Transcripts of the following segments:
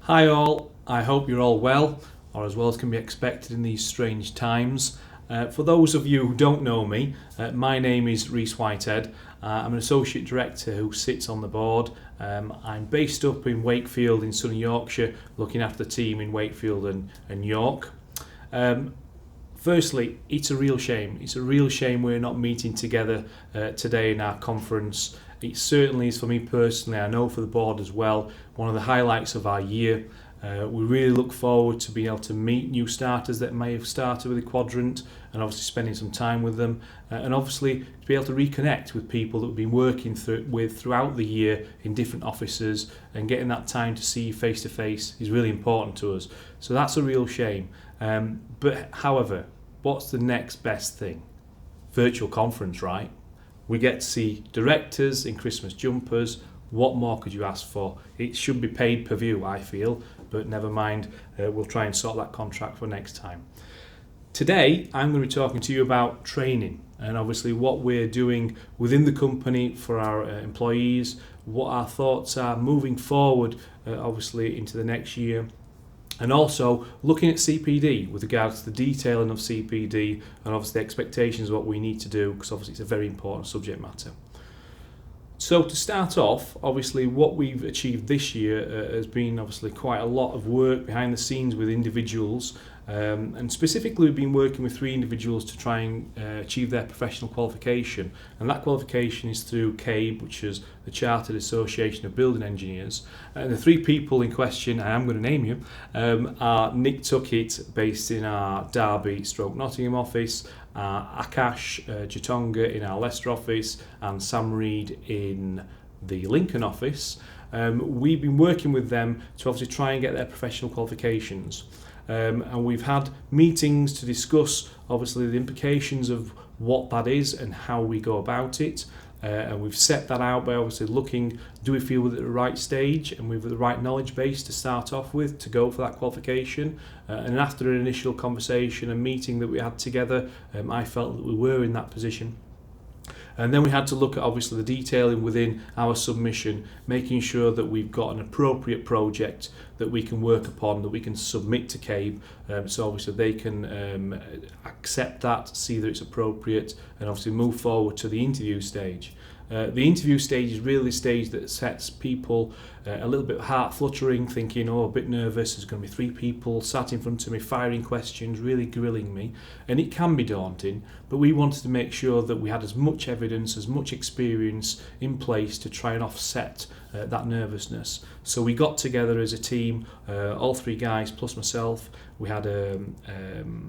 Hi all, I hope you're all well, or as well as can be expected in these strange times. For those of you who don't know me, my name is Rhys Whitehead. I'm an Associate Director who sits on the board. I'm based up in Wakefield in sunny Yorkshire, looking after the team in Wakefield and York. Firstly, it's a real shame. It's a real shame we're not meeting together today in our conference. It certainly is for me personally, I know for the board as well, one of the highlights of our year. We really look forward to being able to meet new starters that may have started with the Quadrant and obviously spending some time with them and obviously to be able to reconnect with people that we've been working throughout the year in different offices, and getting that time to see face to face is really important to us. So that's a real shame. But however, what's the next best thing? Virtual conference, right? We get to see directors in Christmas jumpers. What more could you ask for? It should be paid per view, I feel, but never mind, we'll try and sort that contract for next time. Today, I'm going to be talking to you about training and obviously what we're doing within the company for our employees, what our thoughts are moving forward, obviously into the next year. And also looking at CPD with regards to the detailing of CPD and obviously the expectations of what we need to do, because obviously it's a very important subject matter. So to start off, obviously what we've achieved this year has been obviously quite a lot of work behind the scenes with individuals, and specifically we've been working with 3 individuals to try and achieve their professional qualification, and that qualification is through CABE, which is the Chartered Association of Building Engineers. And the 3 people in question, I am going to name you, are Nick Tuckett, based in our Derby/Nottingham office, Akash Chitonga in our Leicester office, and Sam Reed in the Lincoln office. We've been working with them to obviously try and get their professional qualifications. And we've had meetings to discuss obviously the implications of what that is and how we go about it. And we've set that out by obviously looking, do we feel we're at the right stage and we've got the right knowledge base to start off with to go for that qualification. And after an initial conversation and meeting that we had together, I felt that we were in that position. And then we had to look at obviously the detailing within our submission, making sure that we've got an appropriate project that we can work upon, that we can submit to CABE, so obviously they can accept that, see that it's appropriate, and obviously move forward to the interview stage. The interview stage is really the stage that sets people a little bit heart fluttering, thinking, oh, a bit nervous, there's going to be 3 people sat in front of me firing questions, really grilling me, and it can be daunting, but we wanted to make sure that we had as much evidence, as much experience in place to try and offset that nervousness. So we got together as a team, all 3 guys plus myself. We had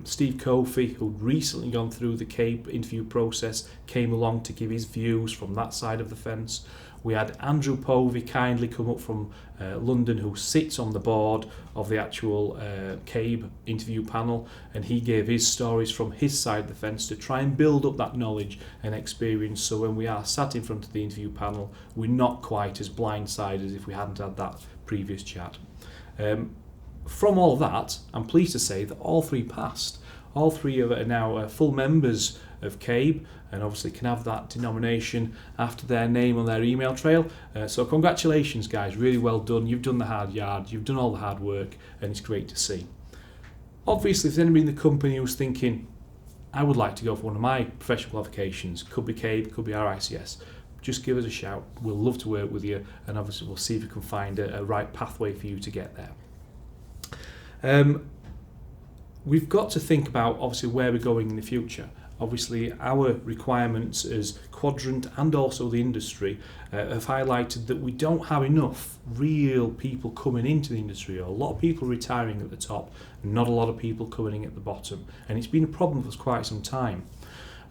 Steve Kofi, who'd recently gone through the CABE interview process, came along to give his views from that side of the fence. We had Andrew Povey kindly come up from London, who sits on the board of the actual CABE interview panel, and he gave his stories from his side of the fence to try and build up that knowledge and experience, so when we are sat in front of the interview panel, we're not quite as blindsided as if we hadn't had that previous chat. From all of that, I'm pleased to say that all 3 passed. All 3 are now full members of CABE, and obviously can have that denomination after their name on their email trail. So congratulations guys, really well done. You've done the hard yard, you've done all the hard work, and it's great to see. Obviously, if there's anybody in the company who's thinking, I would like to go for one of my professional qualifications, could be CABE, could be RICS, just give us a shout. We'll love to work with you, and obviously we'll see if we can find a right pathway for you to get there. We've got to think about obviously where we're going in the future. Obviously our requirements as Quadrant and also the industry have highlighted that we don't have enough real people coming into the industry, or a lot of people retiring at the top, not a lot of people coming in at the bottom, and it's been a problem for us quite some time.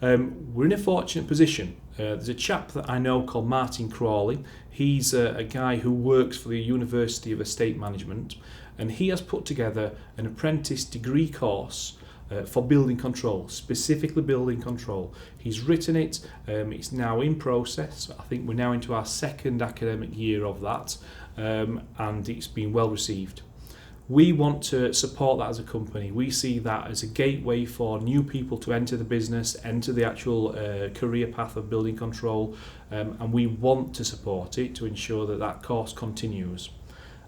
We're in a fortunate position. There's a chap that I know called Martin Crawley. He's a guy who works for the University of Estate Management, and he has put together an apprentice degree course for building control, specifically building control. He's written it, it's now in process. I think we're now into our 2nd academic year of that, and it's been well received. We want to support that as a company. We see that as a gateway for new people to enter the business, enter the actual career path of building control, and we want to support it to ensure that that course continues.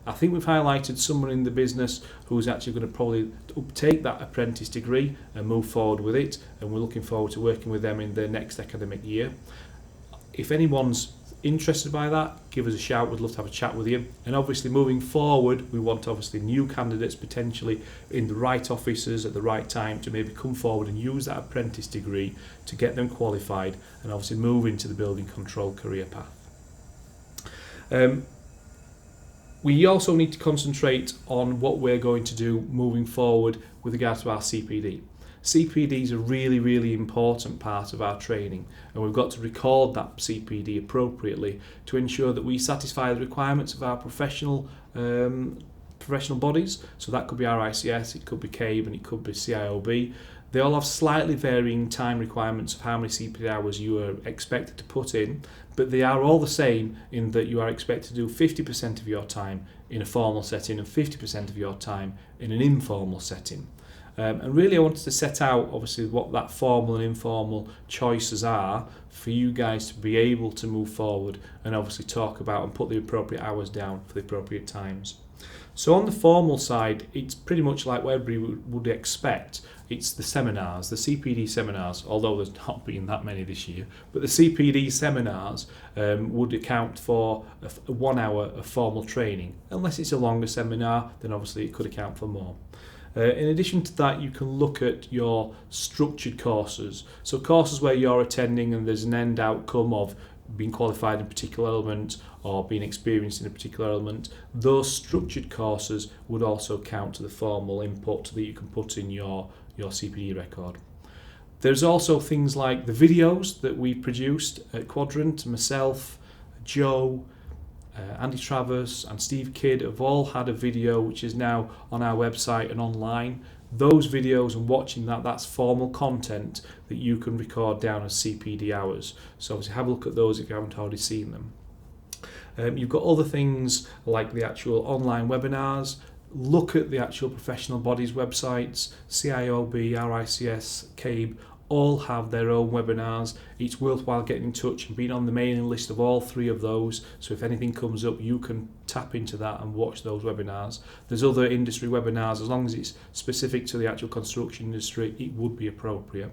I think we've highlighted someone in the business who's actually going to probably take that apprentice degree and move forward with it, and we're looking forward to working with them in the next academic year. If anyone's interested by that, give us a shout. We'd love to have a chat with you. And obviously moving forward, we want obviously new candidates potentially in the right offices at the right time to maybe come forward and use that apprentice degree to get them qualified and obviously move into the building control career path. We also need to concentrate on what we're going to do moving forward with regards to our CPD. CPD is a really, really important part of our training, and we've got to record that CPD appropriately to ensure that we satisfy the requirements of our professional bodies. So that could be RICS, it could be CABE, and it could be CIOB. They all have slightly varying time requirements of how many CPD hours you are expected to put in, but they are all the same in that you are expected to do 50% of your time in a formal setting and 50% of your time in an informal setting. And really I wanted to set out obviously what that formal and informal choices are for you guys to be able to move forward and obviously talk about and put the appropriate hours down for the appropriate times. So on the formal side, it's pretty much like what everybody would expect. It's the seminars, the CPD seminars, although there's not been that many this year, but the CPD seminars would account for 1 hour of formal training. Unless it's a longer seminar, then obviously it could account for more. In addition to that, you can look at your structured courses. So courses where you're attending and there's an end outcome of being qualified in a particular element or being experienced in a particular element, those structured courses would also count to the formal input that you can put in your CPD record. There's also things like the videos that we produced at Quadrant. Myself, Joe, Andy Travers and Steve Kidd have all had a video which is now on our website and online. Those videos and watching that's formal content that you can record down as CPD hours. So obviously have a look at those if you haven't already seen them. You've got other things like the actual online webinars. Look at the actual professional bodies websites, CIOB, RICS, CABE, all have their own webinars. It's worthwhile getting in touch and being on the mailing list of all 3 of those, so if anything comes up you can tap into that and watch those webinars. There's other industry webinars, as long as it's specific to the actual construction industry it would be appropriate.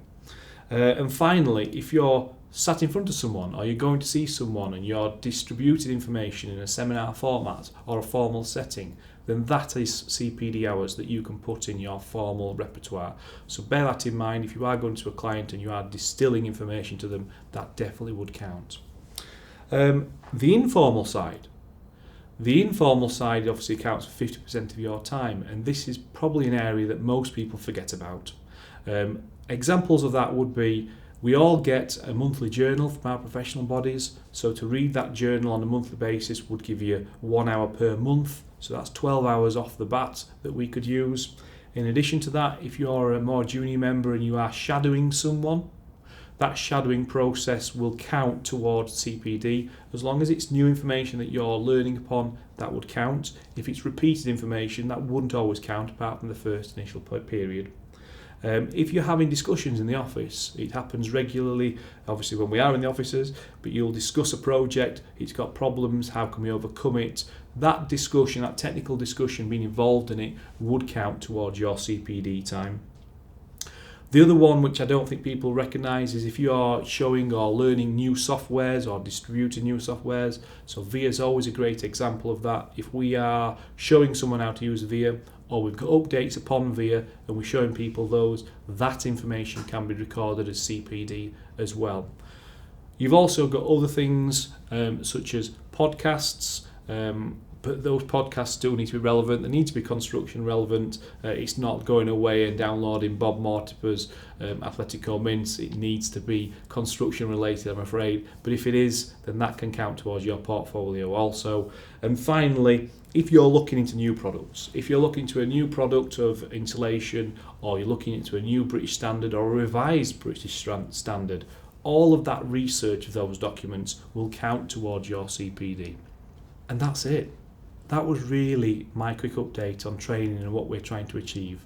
And finally, if you're sat in front of someone or you're going to see someone and you're distributing information in a seminar format or a formal setting, then that is CPD hours that you can put in your formal repertoire. So bear that in mind. If you are going to a client and you are distilling information to them, that definitely would count. The informal side obviously accounts for 50% of your time, and this is probably an area that most people forget about. Examples of that would be, we all get a monthly journal from our professional bodies, so to read that journal on a monthly basis would give you 1 hour per month, so that's 12 hours off the bat that we could use. In addition to that, if you're a more junior member and you are shadowing someone, that shadowing process will count towards CPD. As long as it's new information that you're learning upon, that would count. If it's repeated information, that wouldn't always count, apart from the first initial period. If you're having discussions in the office, it happens regularly, obviously when we are in the offices, but you'll discuss a project, it's got problems, how can we overcome it? That discussion, that technical discussion, being involved in it, would count towards your CPD time. The other one, which I don't think people recognise, is if you are showing or learning new softwares or distributing new softwares. So VIA is always a great example of that. If we are showing someone how to use VIA, or we've got updates upon VIA and we're showing people those, that information can be recorded as CPD as well. You've also got other things such as podcasts, but those podcasts still need to be relevant. They need to be construction relevant. It's not going away and downloading Bob Mortimer's Atletico Mints. It needs to be construction related, I'm afraid. But if it is, then that can count towards your portfolio also. And finally, if you're looking into new products, if you're looking to a new product of insulation, or you're looking into a new British standard or a revised British standard, all of that research of those documents will count towards your CPD. And that's it. That was really my quick update on training and what we're trying to achieve.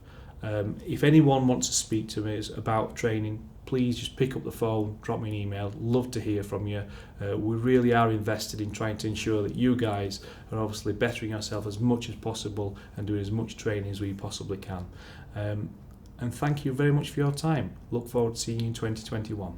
If anyone wants to speak to me about training, please just pick up the phone, drop me an email. Love to hear from you. We really are invested in trying to ensure that you guys are obviously bettering yourself as much as possible and doing as much training as we possibly can. And thank you very much for your time. Look forward to seeing you in 2021.